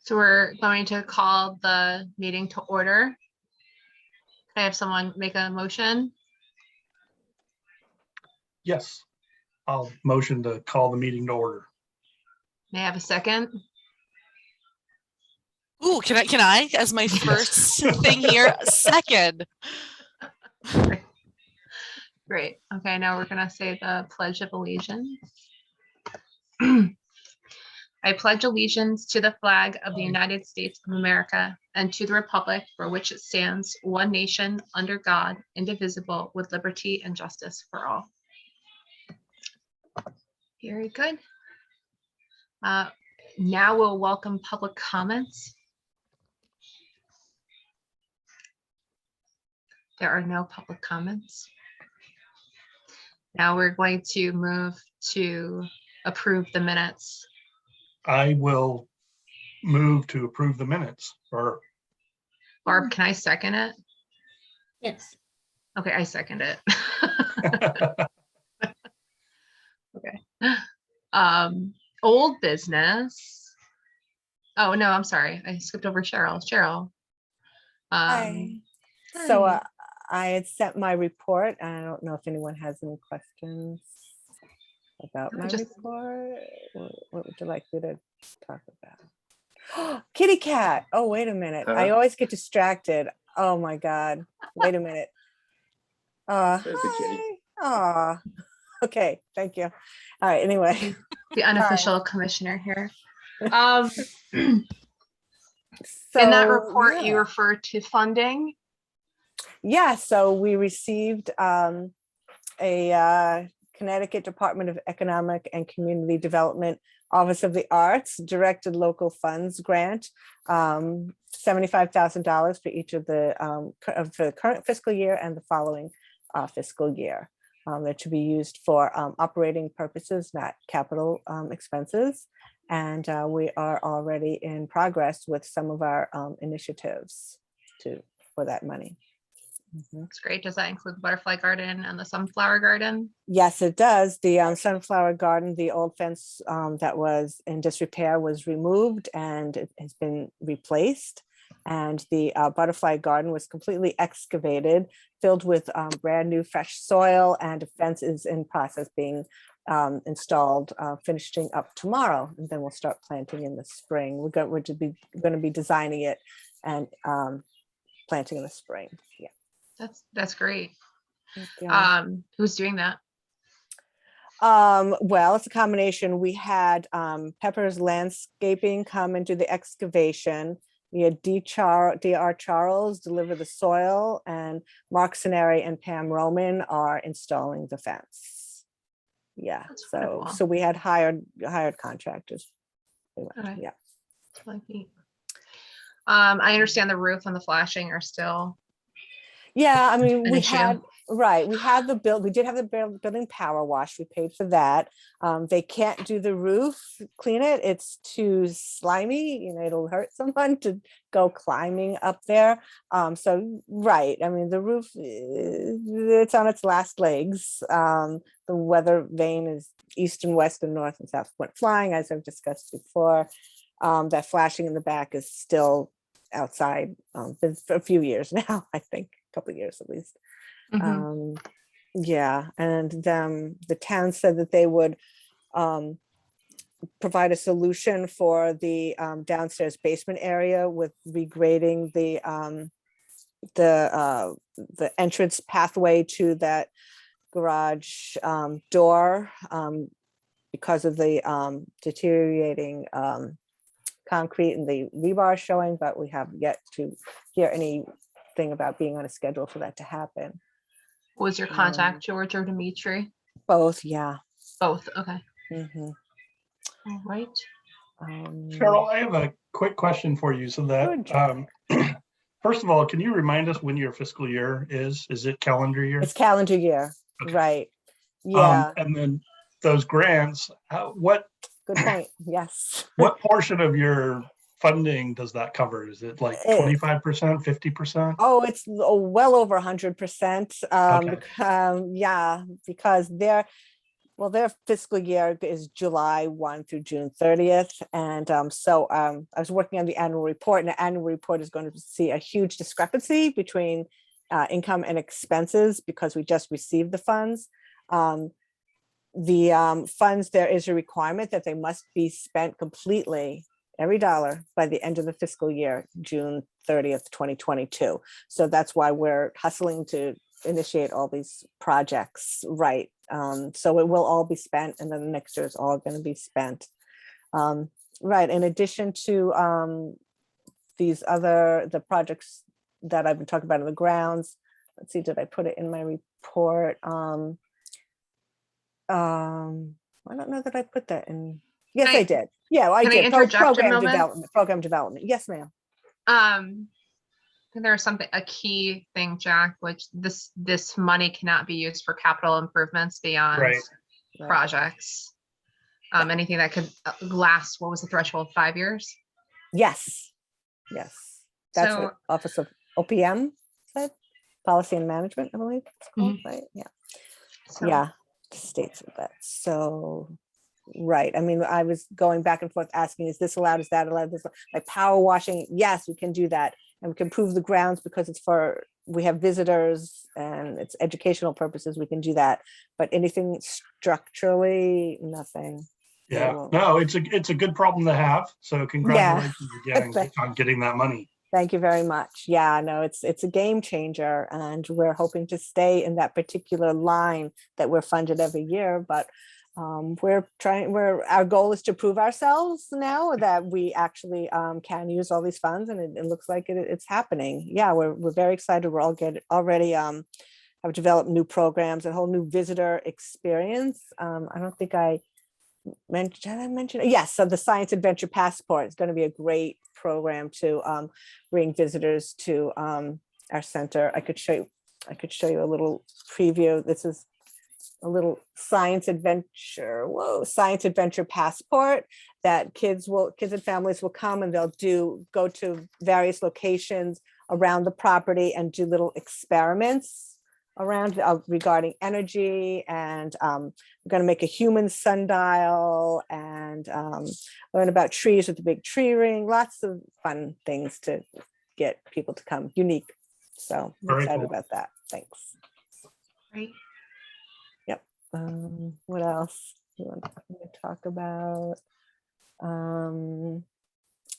So we're going to call the meeting to order. Can I have someone make a motion? Yes, I'll motion to call the meeting to order. May I have a second? Ooh, can I, as my first thing here, second. Great. Okay, now we're going to say the Pledge of Allegiance. I pledge allegiance to the flag of the United States of America and to the republic for which it stands, one nation, under God, indivisible, with liberty and justice for all. Very good. Now we'll welcome public comments. There are no public comments. Now we're going to move to approve the minutes. I will move to approve the minutes. Or Barb, can I second it? Yes. Okay, I second it. Okay. Old business. Oh, no, I'm sorry. I skipped over Cheryl. Cheryl. Hi. So I had sent my report. I don't know if anyone has any questions about my report. What would you like me to talk about? Kitty cat. Oh, wait a minute. I always get distracted. Oh my God. Wait a minute. Hi. Aw. Okay, thank you. All right, anyway. The unofficial commissioner here. So, In that report, yeah. you refer to funding. Yeah, so we received a Connecticut Department of Economic and Community Development Office of the Arts Directed Local Funds Grant, $75,000 for each of the for the current fiscal year and the following fiscal year. That should be used for operating purposes, not capital expenses. And we are already in progress with some of our initiatives for that money. That's great. Does that include the butterfly garden and the sunflower garden? Yes, it does. The sunflower garden, the old fence that was in disrepair was removed and it has been replaced. And the butterfly garden was completely excavated, filled with brand new fresh soil, and a fence is in process being installed, finishing up tomorrow. And then we'll start planting in the spring. We're going to be designing it and planting in the spring. Yeah. That's great. Yeah. Who's doing that? Well, it's a combination. We had Pepper's Landscaping come and do the excavation. We had DR Charles deliver the soil, and Mark Sineri and Pam Roman are installing the fence. Yeah, That's so wonderful. so we had hired contractors. Okay. Yeah. Like me. I understand the roof and the flashing are still. Yeah, I mean, An we issue. had, right, we had we did have the building power wash, we paid for that. They can't do the roof, clean it, it's too slimy, it'll hurt someone to go climbing up there. So, right, I mean, the roof, it's on its last legs. The weather vane is east and west and north and south went flying, as I've discussed before. That flashing in the back is still outside, been for a few years now, I think. Couple of years at least. Yeah, and the town said that they would provide a solution for the downstairs basement area with regrading the entrance pathway to that garage door because of the deteriorating concrete and the rebar showing, but we have yet to hear anything about being on a schedule for that to happen. Was your contact George or Dimitri? Both, yeah. Both. Okay. Mhm. All right. Cheryl, I have a quick question for you. So that, first of all, can you remind us when your fiscal year is? Is it calendar year? It's calendar year, Okay. Right? Yeah. And then those grants, what Good point. Yes. what portion of your funding does that cover? Is it like 25%, 50%? Oh, it's well over 100%. Okay. Yeah, because Well, their fiscal year is July 1 through June 30th. And I was working on the annual report, and the annual report is going to see a huge discrepancy between income and expenses because we just received the funds. The funds, there is a requirement that they must be spent completely, every dollar, by the end of the fiscal year, June 30th, 2022. So that's why we're hustling to initiate all these projects, right? So it will all be spent, and then the next year is all going to be spent. Right. In addition to the projects that I've been talking about in the grounds, let's see, did I put it in my report? I don't know that I put that in. Yes, I did. Yeah, I can I did. interject a Program moment? development. Program development. Yes, ma'am. There's something, a key thing, Jack, which this money cannot be used for capital improvements beyond Right. projects. Anything that could last, what was the threshold, 5 years? Yes. Yes. That's So- what Office of OPM said. Policy and Management, I believe it's called, right? Yeah. So- Yeah. States of that. So, right. I mean, I was going back and forth asking, is this allowed? Is that allowed? This, like power washing? Yes, we can do that. And we can improve the grounds because we have visitors and it's educational purposes. We can do that. But anything structurally, nothing. Yeah, won't. no, it's a good problem to have. So congratulations again on getting that money. Thank you very much. Yeah, no, it's a game changer, and we're hoping to stay in that particular line that we're funded every year. But our goal is to prove ourselves now that we actually can use all these funds, and it looks like it's happening. Yeah, we're very excited. We're already have developed new programs, a whole new visitor experience. I don't think I mentioned it? Yes, so the Science Adventure Passport is going to be a great program to bring visitors to our center. I could show you a little preview. This is a little science adventure passport that kids and families will come, and they'll go to various locations around the property and do little experiments around regarding energy, and we're going to make a human sundial and learn about trees with the big tree ring. Lots of fun things to get people to come, unique. So I'm Very excited cool. about that. Thanks. Great. Yep. What else do you want to talk about?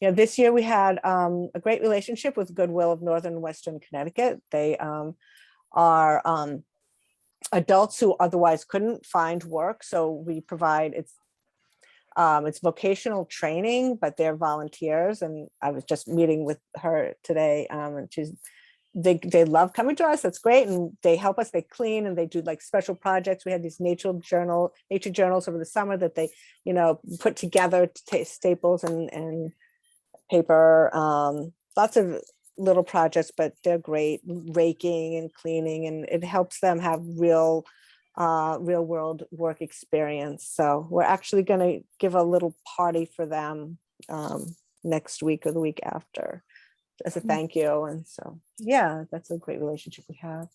Yeah, this year we had a great relationship with Goodwill of Northern Western Connecticut. They are adults who otherwise couldn't find work. So we provide it's vocational training, but they're volunteers. And I was just meeting with her today, and they love coming to us. That's great. And they help us, they clean, and they do like special projects. We had these nature journals over the summer that they, put together, staples and paper, lots of little projects, but they're great, raking and cleaning, and it helps them have real world work experience. So we're actually going to give a little party for them next week or the week after as a thank you. And so, yeah, that's a great relationship we have.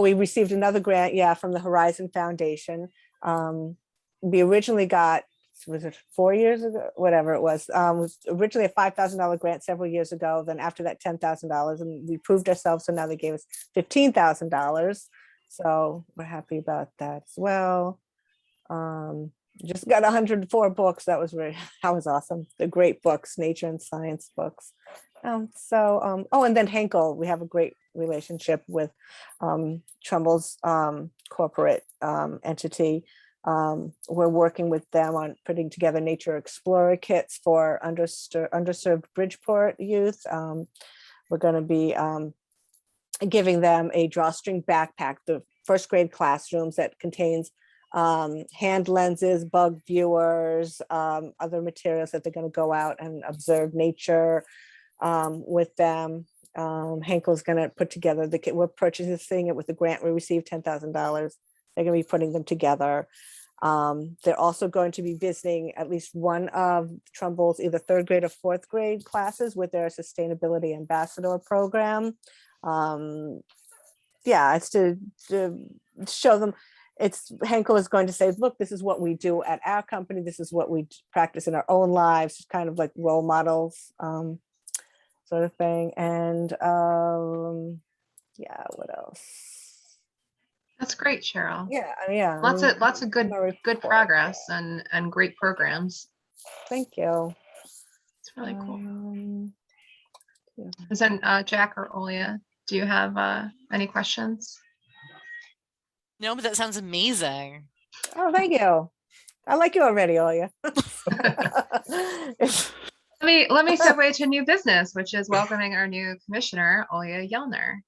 We received another grant, from the Horizon Foundation. We originally got, was it 4 years ago, whatever it was originally a $5,000 grant several years ago. Then after that, $10,000, and we proved ourselves. So now they gave us $15,000. So we're happy about that as well. Just got 104 books. That was awesome. They're great books, nature and science books. And then Henkel, we have a great relationship with Trumbull's corporate entity. We're working with them on putting together nature explorer kits for underserved Bridgeport youth. We're going to be giving them a drawstring backpack, the first grade classrooms, that contains hand lenses, bug viewers, other materials that they're going to go out and observe nature with them. Henkel's going to put together the kit. We're purchasing it with the grant we received, $10,000. They're going to be putting them together. They're also going to be visiting at least one of Trumbull's either third grade or fourth grade classes with their sustainability ambassador program. It's to show them, it's Henkel is going to say, look, this is what we do at our company. This is what we practice in our own lives, kind of like role models, sort of thing. And yeah, what else? That's great, Cheryl. Yeah, yeah. Lots of good my report, progress yeah. and great programs. Thank you. It's really cool. Yeah. Is then Jack or Olia, do you have any questions? No, but that sounds amazing. Oh, thank you. I like you already, Olia. Let me segue to new business, which is welcoming our new commissioner, Olia Yellner.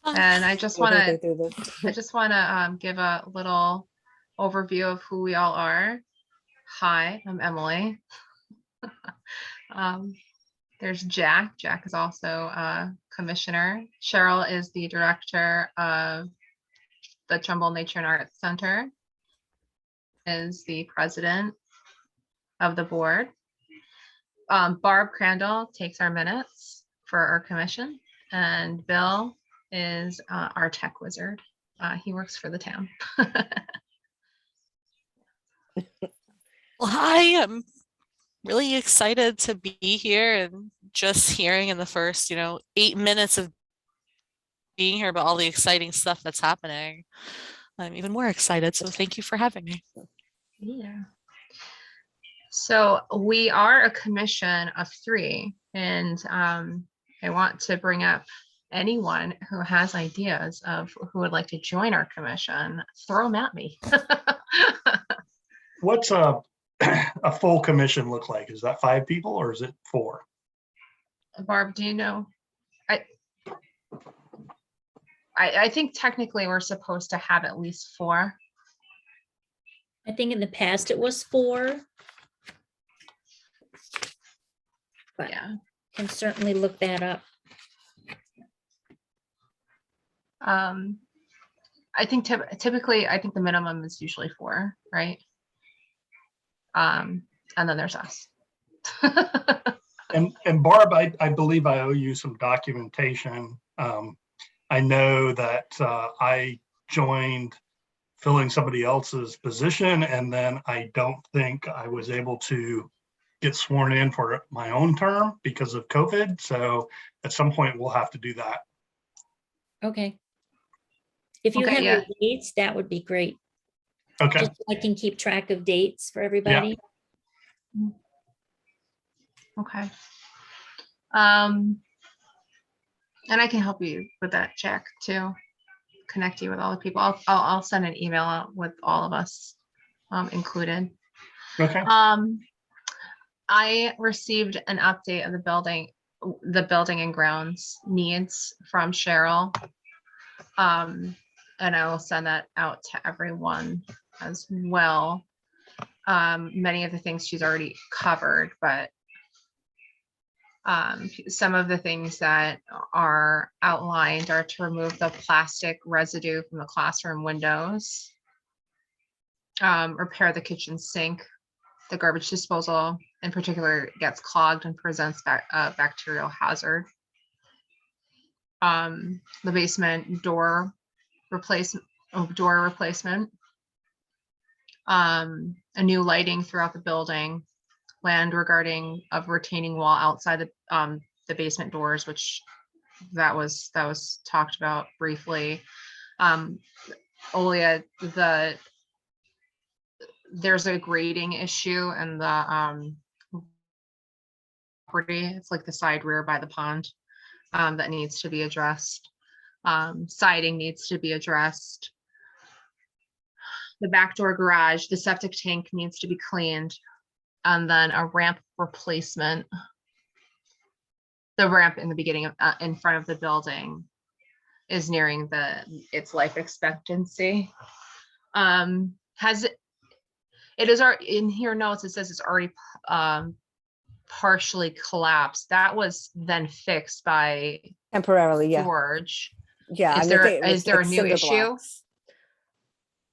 And I just want to give a little overview of who we all are. Hi, I'm Emily. There's Jack. Jack is also a commissioner. Cheryl is the director of the Trumbull Nature and Arts Center, is the president of the board. Barb Crandall takes our minutes for our commission, and Bill is our tech wizard. He works for the town. Well, hi, I'm really excited to be here, and just hearing in the first, 8 minutes of being here about all the exciting stuff that's happening. I'm even more excited, so thank you for having me. Yeah. So we are a commission of 3, and I want to bring up anyone who has ideas of who would like to join our commission. Throw them at me. What's a full commission look like? Is that 5 people or is it 4? Barb, do you know? I think technically we're supposed to have at least 4. I think in the past it was 4. But Yeah. can certainly look that up. I think typically, I think the minimum is usually 4, right? And then there's us. And Barb, I believe I owe you some documentation. I know that I joined filling somebody else's position, and then I don't think I was able to get sworn in for my own term because of COVID. So at some point we'll have to do that. Okay. If you Okay, have yeah. your dates, that would be great. Okay. Just so I can keep track of dates for everybody. Okay. And I can help you with that, Jack, too. Connect you with all the people. I'll send an email out with all of us included. Okay. I received an update of the building and grounds needs from Cheryl. And I will send that out to everyone as well. Many of the things she's already covered, but some of the things that are outlined are to remove the plastic residue from the classroom windows, repair the kitchen sink. The garbage disposal in particular gets clogged and presents a bacterial hazard. The basement door replacement, a new lighting throughout the building, land regarding of retaining wall outside the basement doors, which that was talked about briefly. Olia, there's a grading issue in the property. It's like the side rear by the pond that needs to be addressed. Siding needs to be addressed. The back door garage, the septic tank needs to be cleaned, and then a ramp replacement. The ramp in the beginning of in front of the building is nearing its life expectancy. It is in here notes, it says it's already partially collapsed. That was then fixed by Temporarily, yeah. George. Yeah. Is there a new issue? Blocks.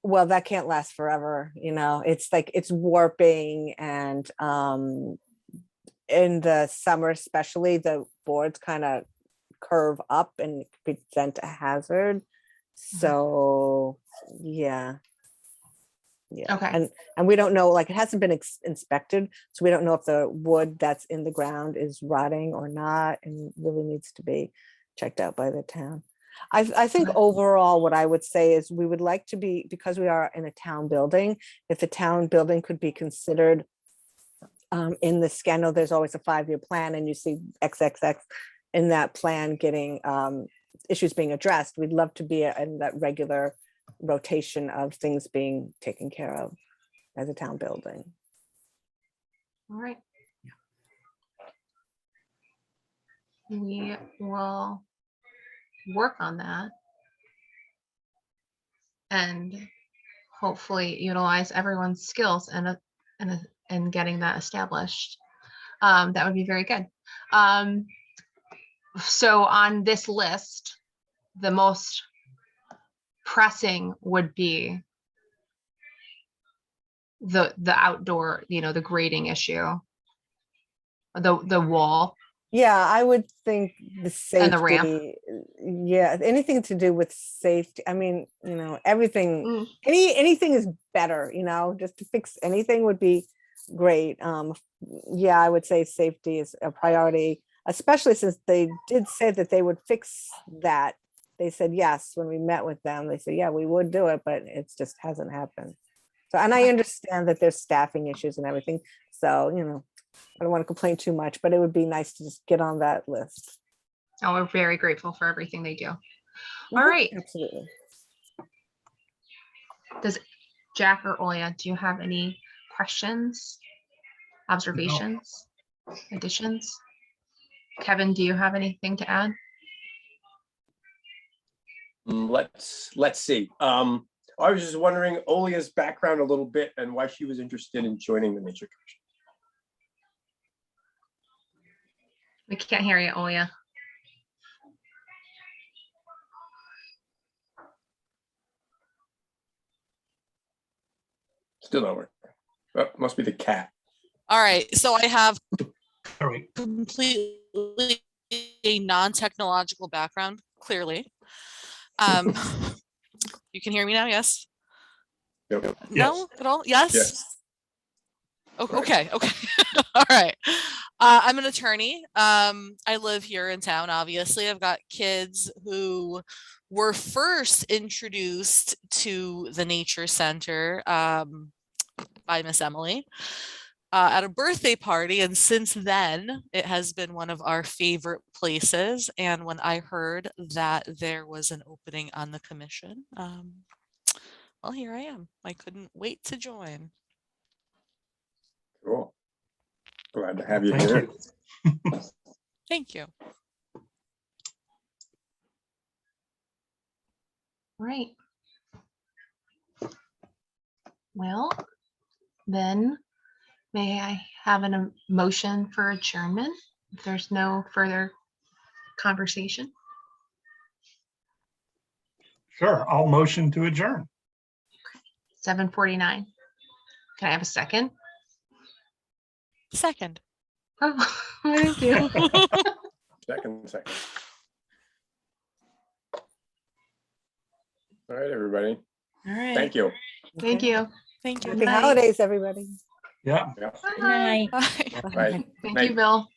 Well, that can't last forever. It's like it's warping, and in the summer, especially, the boards kind of curve up and present a hazard. So Yeah. Yeah. Okay. And we don't know, like, it hasn't been inspected, so we don't know if the wood that's in the ground is rotting or not, and really needs to be checked out by the town. I think Okay. overall, what I would say is we would like to be, because we are in a town building, if the town building could be considered in the scandal, there's always a 5-year plan, and you see XXX in that plan getting issues being addressed. We'd love to be in that regular rotation of things being taken care of as a town building. All right. We will work on that and hopefully utilize everyone's skills and getting that established. That would be very good. So on this list, the most pressing would be the outdoor, the grading issue, the wall Yeah, I would think the and the ramp. safety, yeah, anything to do with safety. I mean, everything, Mm. anything is better, just to fix anything would be great. Yeah, I would say safety is a priority, especially since they did say that they would fix that. They said yes, when we met with them, they said, yeah, we would do it, but it just hasn't happened. So, and I understand that there's staffing issues and everything. So, I don't want to complain too much, but it would be nice to just get on that list. Oh, we're very grateful for everything they do. All Mhm, right. absolutely. Does Jack or Oya, do you have any questions, observations, additions? Kevin, do you have anything to add? Let's see. I was just wondering Olia's background a little bit and why she was interested in joining the Nature Commission. We can't hear you, Oya. Still not working. Oh, must be the cat. All right, so I have All right. completely a non-technological background, clearly. You can hear me now, yes? Yep. No, at all? Yes? Yes. Oh, Correct. okay. All right. I'm an attorney. I live here in town, obviously. I've got kids who were first introduced to the Nature Center by Miss Emily at a birthday party. And since then, it has been one of our favorite places. And when I heard that there was an opening on the commission, well, here I am. I couldn't wait to join. Cool. Glad to have you Thank here. you. Thank you. Right. Well, then may I have a motion for adjournment if there's no further conversation? Sure, I'll motion to adjourn. 7:49. Can I have a second? Second. Oh, thank you. Second. All right, everybody. All right. Thank you. Thank you. Thank you. Happy Night. holidays, everybody. Yeah. Yeah. Good night. Bye. Bye. Thank Night. you, Bill.